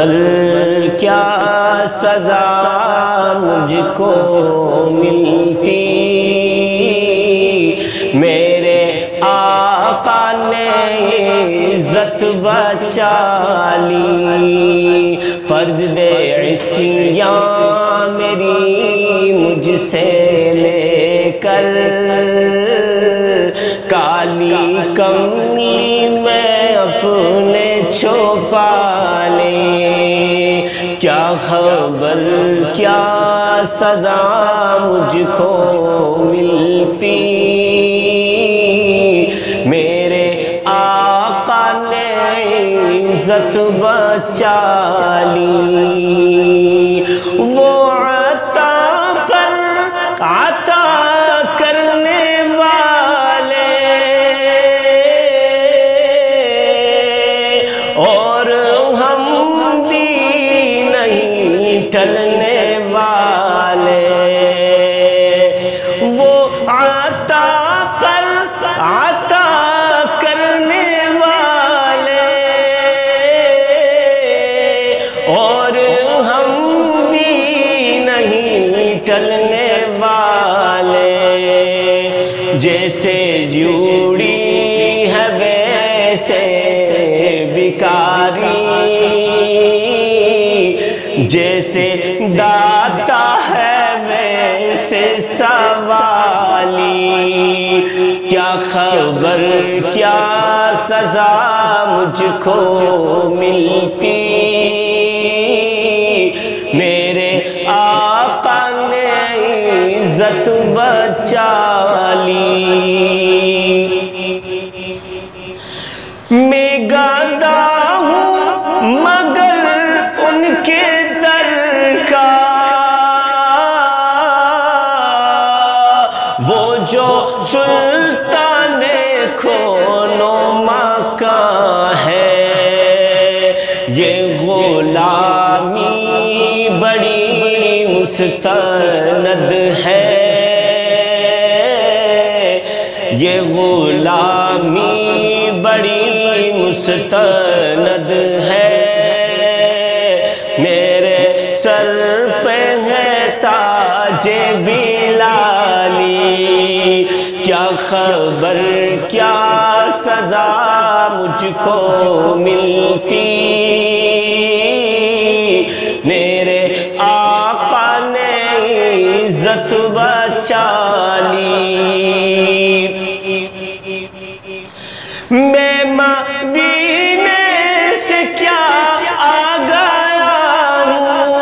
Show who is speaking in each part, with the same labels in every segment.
Speaker 1: خبر کیا سزا مجھ کو ملتی، میرے آقا نے عزت بچا لی، فرد عصیاں میری مجھ سے لے کر کالی کملی میں اپنے چھپا لے، کیا خبر کیا سزا مجھ کو ملتی، میرے آقا نے عزت بچا لی، وہ عطا کرنے والے اور ہم بھی نہیں ٹلنے والے، وہ عطا کرنے والے اور ہم بھی نہیں ٹلنے والے، جیسے جوڑی ہے ویسے بیکاری، جیسے داتا ہے ویسے سوالی، کیا خبر کیا سزا مجھ کو ملتی، میرے آقا نے عزت بچا لی، میں گادا ہوں مگر ان کے در کا، وہ جو سلطان کونما کا ہے، یہ غلامی بڑی مستند ہے، یہ غلامی بڑی مستند ہے، میرے سر پہ ہے تاج بلالی، کیا خبر کیا سزا مجھ کو ملتی، میرے آقا نے عزت بچا لی، میں مدینے سے کیا آ گیا ہوں،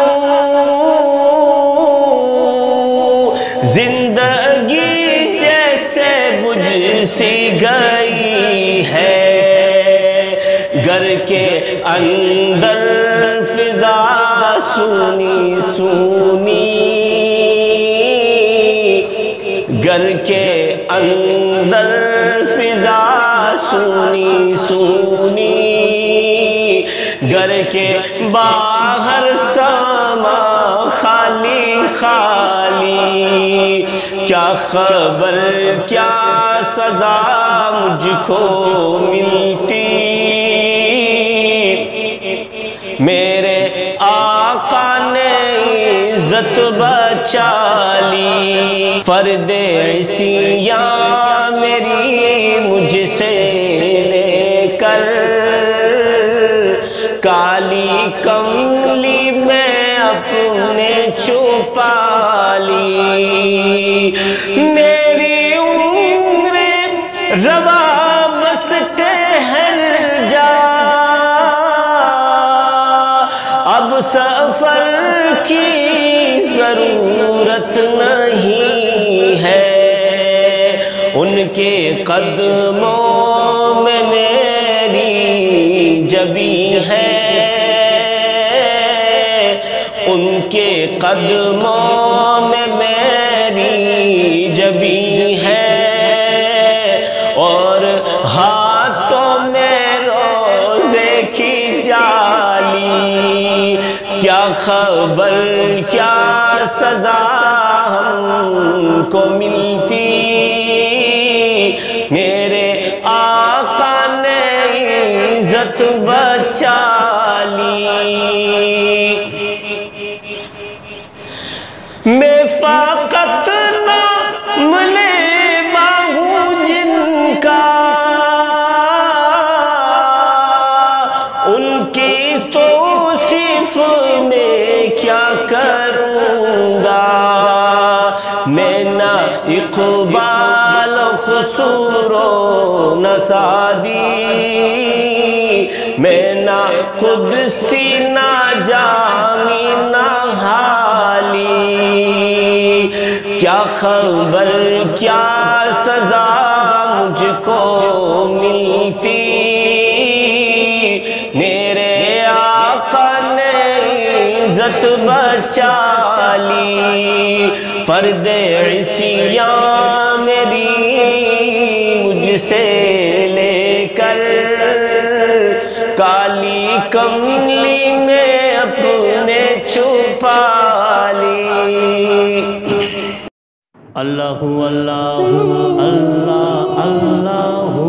Speaker 1: زندگی جیسے بجھ سی گئی ہے، گھر کے اندر فضا سونی سونی، گھر کے اندر فضا سونی سونی، گھر کے باہر سما خالی خالی، کیا خبر کیا سزا مجھ کو ملتی، میرے آقا نے عزت بچا لی، فرد عصیاں میری مجھ سے لے کر کالی کملی میں اپنے چھپا لی، میری عمر روا بس ٹہر جا، اب سفر کی ضرورت نہیں ہے، ان کے قدموں میں میری جبی ہے، ان کے قدموں میں میری جبی ہے، اور ہاتھوں میں روزے کی جالی، کیا خبر کیا سزا ہم کو ملتی، میرے آقا نے عزت بچا لی۔ اقبال خسور و نسادی میں نہ قدسی نہ جامی نہ حالی کیا خبر کیا سزا مجھ کو ملتی میرے آقا نے عزت بچا لی فرد عصیان میری مجھ سے لے کر کالی کملی میں اپنے چھپا لی اللہ اللہ اللہ اللہ